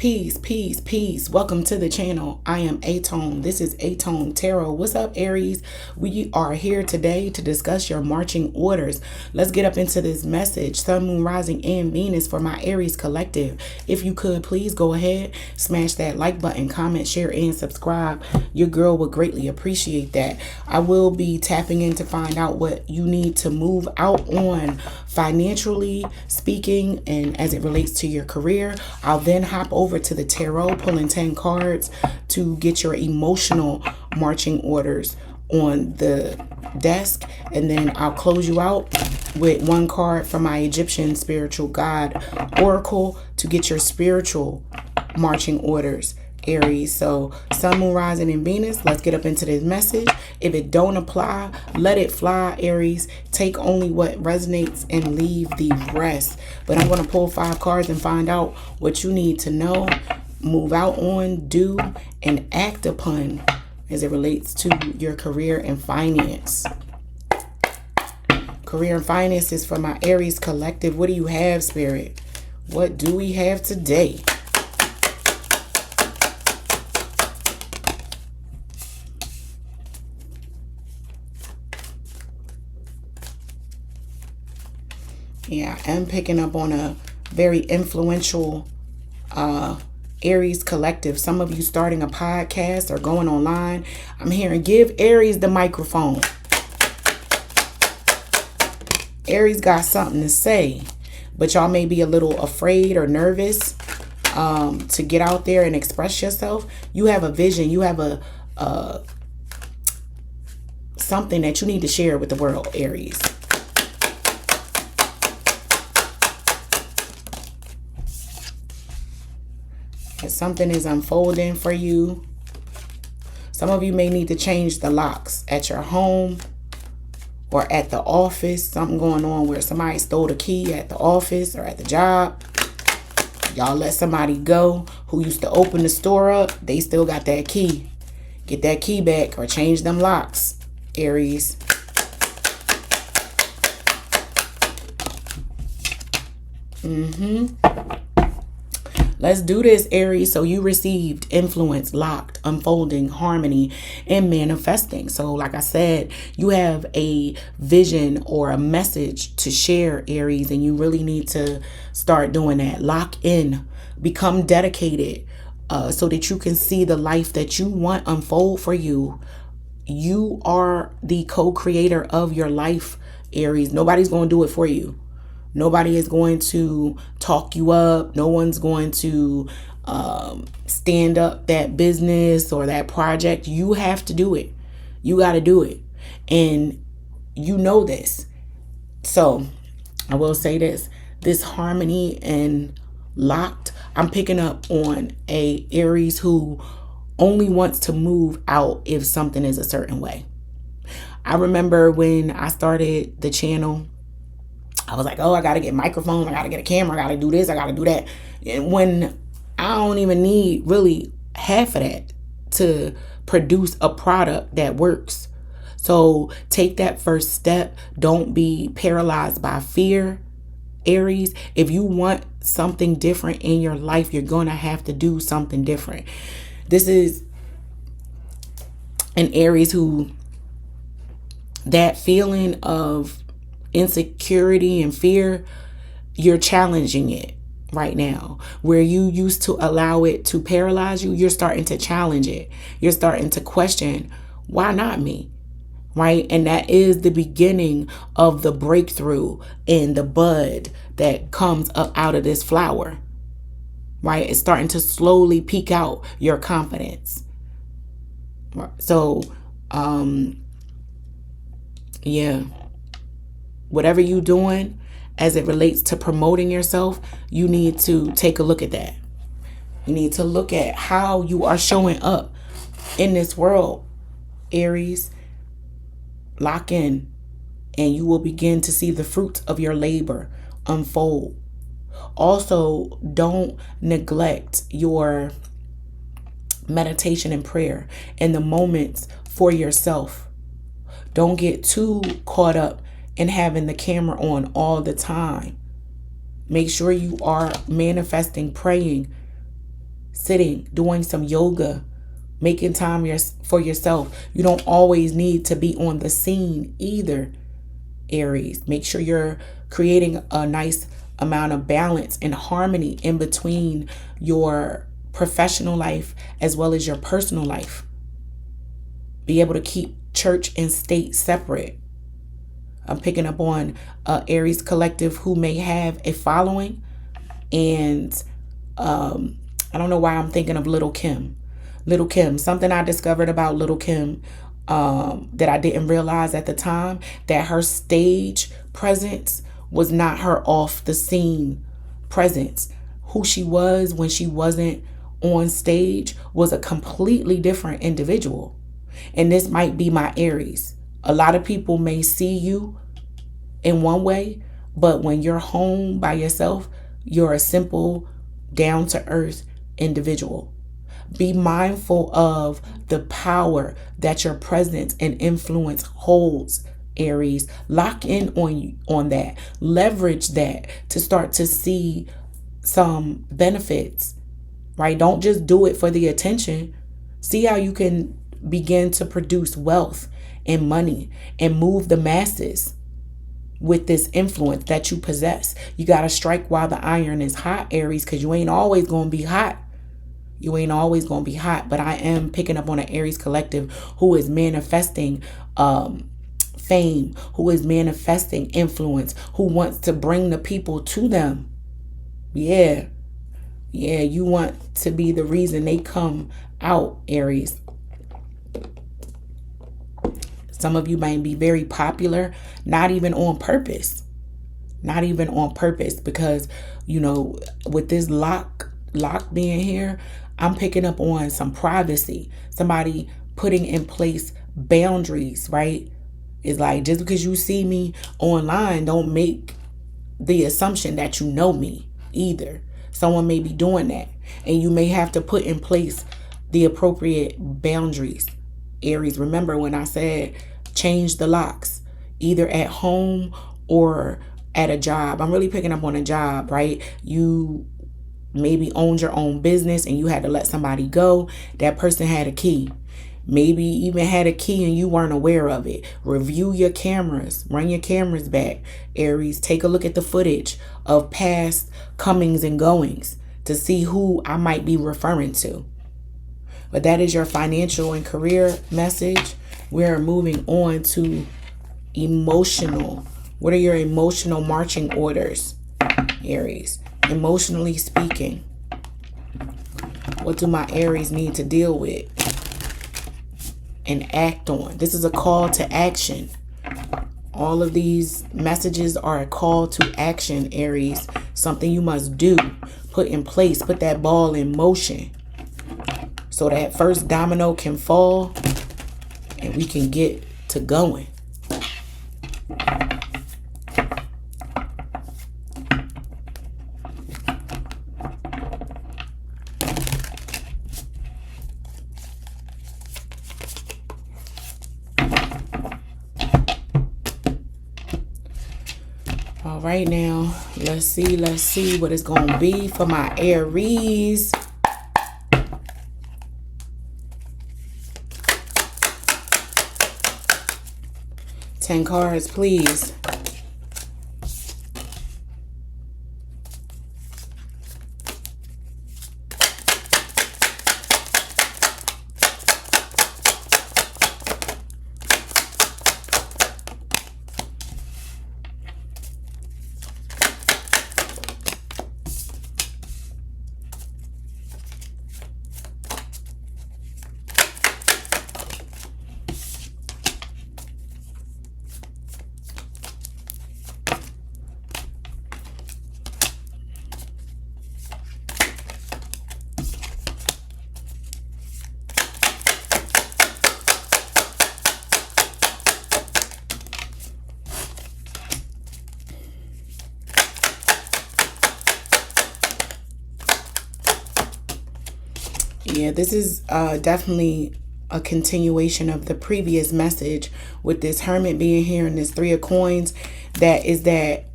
Peace, peace, peace. Welcome to the channel. I am aTone. This is aTone Tarot. What's up, Aries? We are here today to discuss your marching orders. Let's get up into this message. Sun, Moon, Rising, and Venus for my Aries collective. If you could, please go ahead, smash that like button, comment, share, and subscribe. Your girl would greatly appreciate that. I will be tapping in to find out what you need to move out on financially speaking and as it relates to your career. I'll then hop over to the tarot, pulling 10 cards to get your emotional marching orders on the desk, and then I'll close you out with one card from my Egyptian spiritual guide oracle to get your spiritual marching orders, Aries. So Sun, Moon, Rising, and Venus. Let's get up into this message. If it don't apply, let it fly, Aries. Take only what resonates and leave the rest. But I'm going to pull 5 cards and find out what you need to know, move out on, do, and act upon as it relates to your career and finance. Career and finance is for my Aries collective. What do you have, Spirit? What do we have today? Yeah, I'm picking up on a very influential Aries collective. Some of you starting a podcast or going online. I'm hearing give Aries the microphone. Aries got something to say, but y'all may be a little afraid or nervous to get out there and express yourself. You have a vision. You have a something that you need to share with the world, Aries. Something is unfolding for you. Some of you may need to change the locks at your home or at the office. Something going on where somebody stole the key at the office or at the job. Y'all let somebody go who used to open the store up. They still got that key. Get that key back or change them locks, Aries. Let's do this, Aries. So you received influence, locked, unfolding, harmony, and manifesting. So like I said, you have a vision or a message to share, Aries, and you really need to start doing that. Lock in, become dedicated so that you can see the life that you want unfold for you. You are the co-creator of your life, Aries. Nobody's going to do it for you. Nobody is going to talk you up. No one's going to stand up that business or that project. You have to do it. You got to do it. And you know this. So I will say this harmony and locked, I'm picking up on a Aries who only wants to move out if something is a certain way. I remember when I started the channel, I was like, oh, I got to get a microphone. I got to get a camera. I got to do this. I got to do that. And when I don't even need really half of that to produce a product that works. So take that first step. Don't be paralyzed by fear, Aries. If you want something different in your life, you're going to have to do something different. This is an Aries who, that feeling of insecurity and fear, you're challenging it right now. Where you used to allow it to paralyze you, you're starting to challenge it. You're starting to question, why not me? Right? And that is the beginning of the breakthrough and the bud that comes up out of this flower. Right? It's starting to slowly peek out your confidence. So, yeah. Whatever you're doing as it relates to promoting yourself, you need to take a look at that. You need to look at how you are showing up in this world, Aries. Lock in, and you will begin to see the fruits of your labor unfold. Also, don't neglect your meditation and prayer and the moments for yourself. Don't get too caught up in having the camera on all the time. Make sure you are manifesting, praying sitting, doing some yoga, making time for yourself. You don't always need to be on the scene either, Aries. Make sure you're creating a nice amount of balance and harmony in between your professional life as well as your personal life. Be able to keep church and state separate. I'm picking up on Aries collective who may have a following, and I don't know why I'm thinking of Little Kim. Little Kim, something I discovered about Little Kim that I didn't realize at the time, that her stage presence was not her off the scene presence. Who she was when she wasn't on stage was a completely different individual. And this might be my Aries. A lot of people may see you in one way, but when you're home by yourself, you're a simple, down-to-earth individual. Be mindful of the power that your presence and influence holds, Aries. Lock in on that. Leverage that to start to see some benefits, right? Don't just do it for the attention. See how you can begin to produce wealth and money and move the masses with this influence that you possess. You got to strike while the iron is hot, Aries, because you ain't always going to be hot. You ain't always going to be hot. But I am picking up on an Aries collective who is manifesting fame, who is manifesting influence, who wants to bring the people to them. Yeah, you want to be the reason they come out, Aries. Some of you might be very popular, not even on purpose. Not even on purpose, because, with this lock being here, I'm picking up on some privacy. Somebody putting in place boundaries, right? It's like, just because you see me online, don't make the assumption that you know me either. Someone may be doing that, and you may have to put in place the appropriate boundaries. Aries, remember when I said change the locks, either at home or at a job. I'm really picking up on a job, right? You maybe owned your own business and you had to let somebody go. That person had a key. Maybe even had a key and you weren't aware of it. Review your cameras. Run your cameras back, Aries. Take a look at the footage of past comings and goings to see who I might be referring to. But that is your financial and career message. We're moving on to emotional. What are your emotional marching orders, Aries? Emotionally speaking, what do my Aries need to deal with and act on? This is a call to action. All of these messages are a call to action, Aries. Something you must do, put in place, put that ball in motion so that first domino can fall and we can get to going. All right, now let's see what it's going to be for my Aries. Ten cards, please. Yeah, this is definitely a continuation of the previous message with this Hermit being here and this Three of Coins. That is that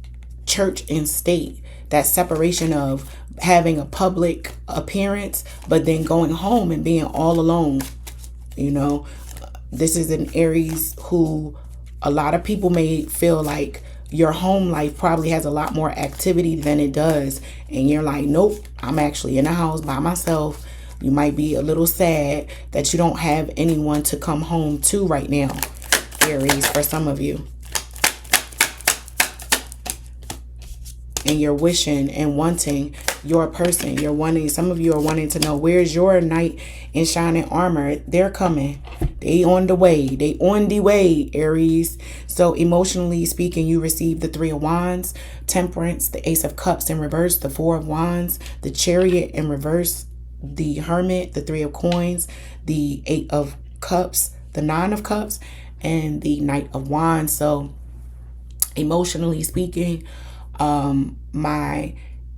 church and state. that separation of having a public appearance, but then going home and being all alone. You know, this is an Aries who a lot of people may feel like your home life probably has a lot more activity than it does. And you're like, nope, I'm actually in the house by myself. You might be a little sad that you don't have anyone to come home to right now, Aries, for some of you. And you're wishing and wanting your person. You're wanting, some of you are wanting to know, where's your knight in shining armor? They're coming. They on the way. They on the way, Aries. So emotionally speaking, you receive the 3 of Wands, Temperance, the Ace of Cups in reverse, the 4 of Wands, the Chariot in reverse, the Hermit, the 3 of Coins, the 8 of Cups, the 9 of Cups, and the Knight of Wands. So emotionally speaking, my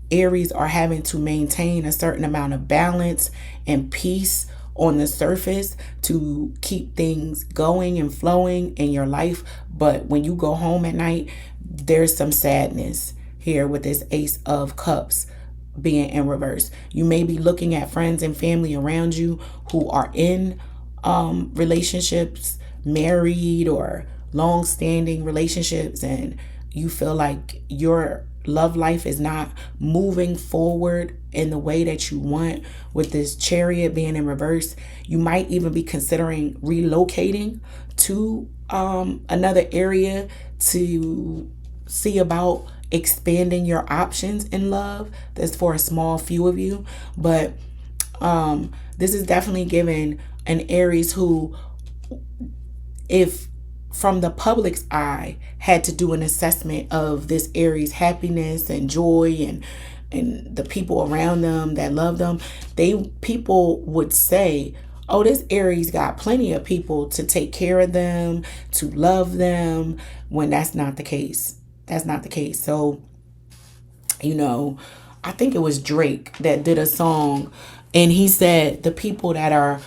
Aries are having to maintain a certain amount of balance and peace on the surface to keep things going and flowing in your life. But when you go home at night, there's some sadness here with this Ace of Cups being in reverse. You may be looking at friends and family around you who are in relationships, married or long-standing relationships, and you feel like your love life is not moving forward in the way that you want with this Chariot being in reverse. You might even be considering relocating to another area to see about expanding your options in love. That's for a small few of you. But this is definitely giving an Aries who, if from the public's eye, had to do an assessment of this Aries' happiness and joy and the people around them that love them, people would say, oh, this Aries got plenty of people to take care of them, to love them, when that's not the case. That's not the case. So, you know, I think it was Drake that did a song, and he said the people that are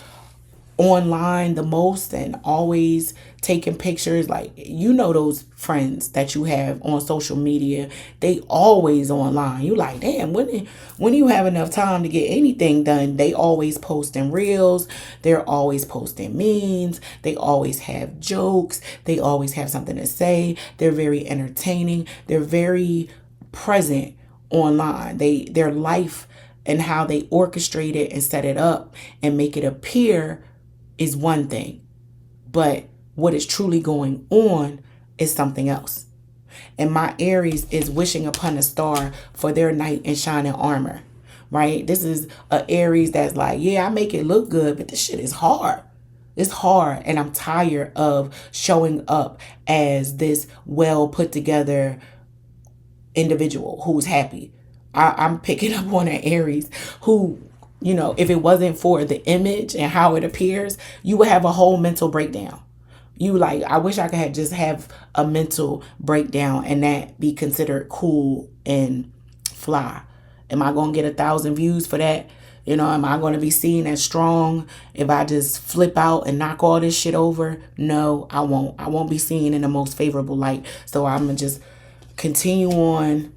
online the most and always taking pictures, like, you know, those friends that you have on social media, they always online. You like, damn, when do you have enough time to get anything done? They always posting reels, they're always posting memes, they always have jokes, they always have something to say, they're very entertaining, they're very present online. Their life and how they orchestrate it and set it up and make it appear is one thing, but what is truly going on is something else. And my Aries is wishing upon a star for their knight in shining armor, right? This is a Aries that's like, yeah, I make it look good, but this shit is hard. It's hard, and I'm tired of showing up as this well put together individual who's happy. I'm picking up on an Aries who, you know, if it wasn't for the image and how it appears, you would have a whole mental breakdown. You like, I wish I could just have a mental breakdown and that be considered cool and fly. Am I going to get 1,000 views for that? You know, am I going to be seen as strong if I just flip out and knock all this shit over? No, I won't. I won't be seen in the most favorable light. So I'm going to just continue on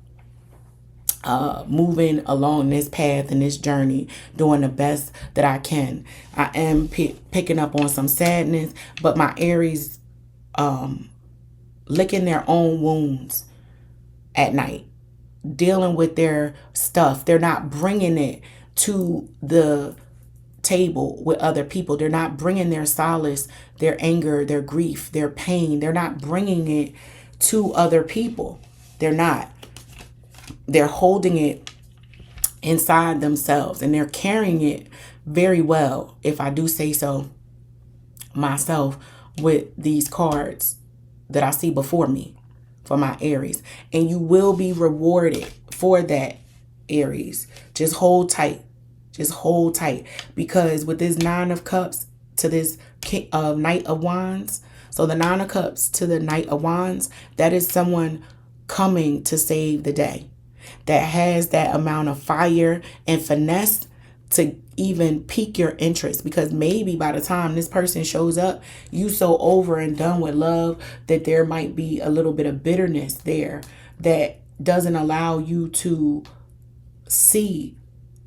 moving along this path and this journey, doing the best that I can. I am picking up on some sadness, but my Aries licking their own wounds at night, dealing with their stuff. They're not bringing it to the table with other people. They're not bringing their solace, their anger, their grief, their pain. They're not bringing it to other people. They're not. They're holding it inside themselves, and they're carrying it very well, if I do say so myself, with these cards that I see before me for my Aries. And you will be rewarded for that, Aries. Just hold tight. Just hold tight. Because with this 9 of Cups to this Knight of Wands, so the 9 of Cups to the Knight of Wands, that is someone coming to save the day, that has that amount of fire and finesse to even pique your interest. Because maybe by the time this person shows up, you so over and done with love that there might be a little bit of bitterness there that doesn't allow you to see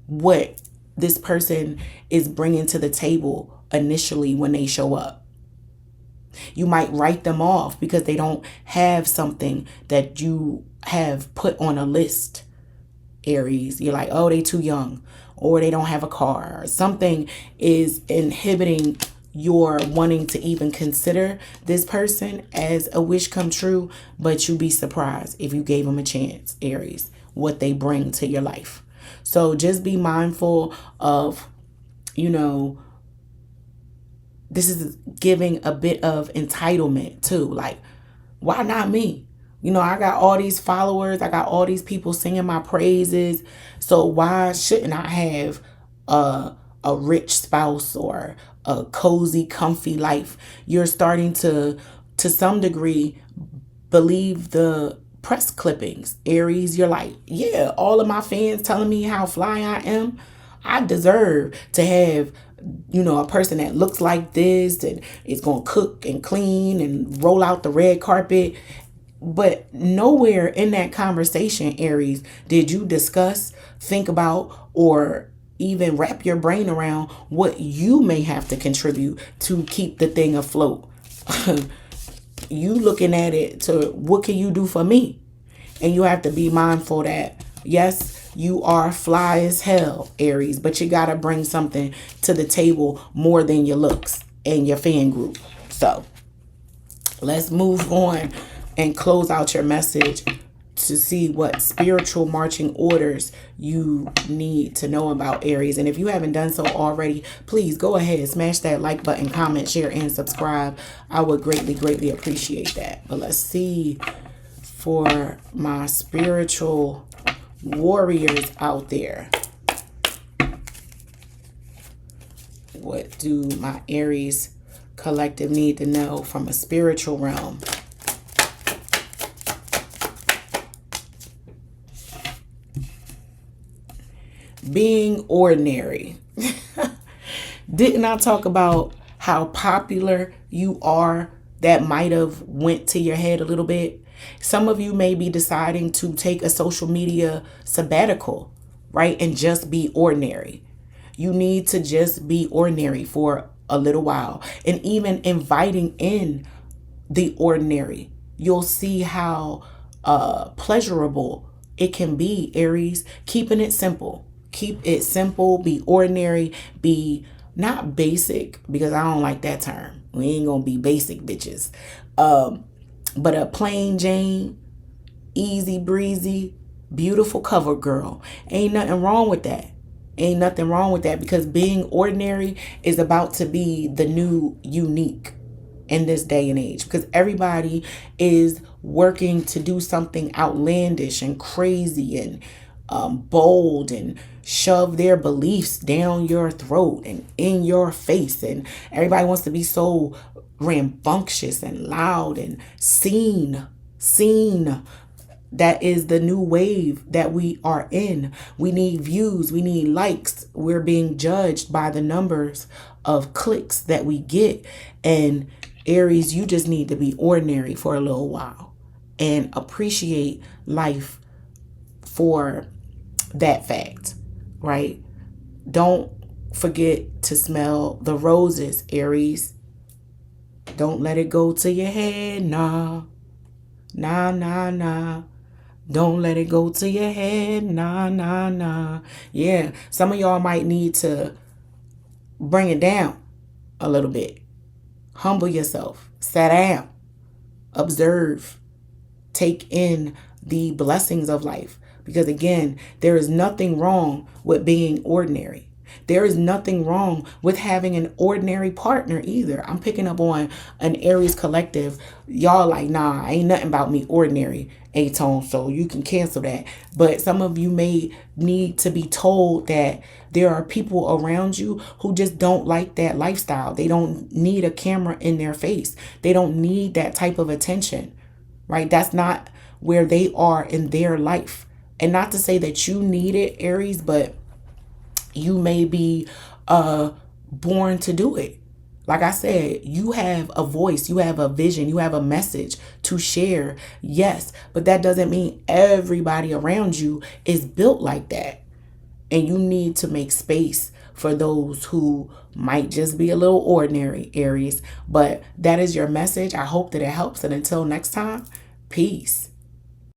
what this person is bringing to the table initially when they show up. You might write them off because they don't have something that you have put on a list, Aries. You're like, oh, they too young, or they don't have a car, or something is inhibiting your wanting to even consider this person as a wish come true. But you'd be surprised if you gave them a chance, Aries, what they bring to your life. So just be mindful of, this is giving a bit of entitlement too. Like, why not me? I got all these followers. I got all these people singing my praises. So why shouldn't I have a rich spouse or a cozy, comfy life? You're starting to some degree, believe the press clippings, Aries. You're like, yeah, all of my fans telling me how fly I am. I deserve to have, a person that looks like this and is going to cook and clean and roll out the red carpet. But nowhere in that conversation, Aries, did you discuss, think about, or even wrap your brain around what you may have to contribute to keep the thing afloat. You looking at it to what can you do for me? And you have to be mindful that, yes, you are fly as hell, Aries, but you got to bring something to the table more than your looks and your fan group. So let's move on and close out your message to see what spiritual marching orders you need to know about, Aries. And if you haven't done so already, please go ahead, smash that like button, comment, share, and subscribe. I would greatly, greatly appreciate that. But let's see for my spiritual warriors out there. What do my Aries collective need to know from a spiritual realm? Being ordinary. Didn't I talk about how popular you are? That might have went to your head a little bit. Some of you may be deciding to take a social media sabbatical, right? And just be ordinary. You need to just be ordinary for a little while. And even inviting in the ordinary, you'll see how pleasurable it can be, Aries. Keeping it simple. Keep it simple. Be ordinary. Be not basic, because I don't like that term. We ain't gonna be basic bitches. But a plain Jane, easy breezy, beautiful cover girl. Ain't nothing wrong with that. Ain't nothing wrong with that, because being ordinary is about to be the new unique in this day and age, because everybody is working to do something outlandish and crazy and bold and shove their beliefs down your throat and in your face. And everybody wants to be so rambunctious and loud and seen. That is the new wave that we are in. We need views. We need likes. We're being judged by the numbers of clicks that we get. And Aries, you just need to be ordinary for a little while and appreciate life for that fact, right? Don't forget to smell the roses, Aries. Don't let it go to your head, nah. Don't let it go to your head, nah. Yeah, some of y'all might need to bring it down a little bit. Humble yourself, sit down, observe, take in the blessings of life. Because again, there is nothing wrong with being ordinary. There is nothing wrong with having an ordinary partner either. I'm picking up on an Aries collective. Y'all like, nah, ain't nothing about me ordinary, aTone, so you can cancel that. But some of you may need to be told that there are people around you who just don't like that lifestyle. They don't need a camera in their face. They don't need that type of attention, right? That's not where they are in their life. And not to say that you need it, Aries, but you may be born to do it. Like I said, you have a voice, you have a vision, you have a message to share. Yes, but that doesn't mean everybody around you is built like that. And you need to make space for those who might just be a little ordinary, Aries. But that is your message. I hope that it helps. And until next time, peace.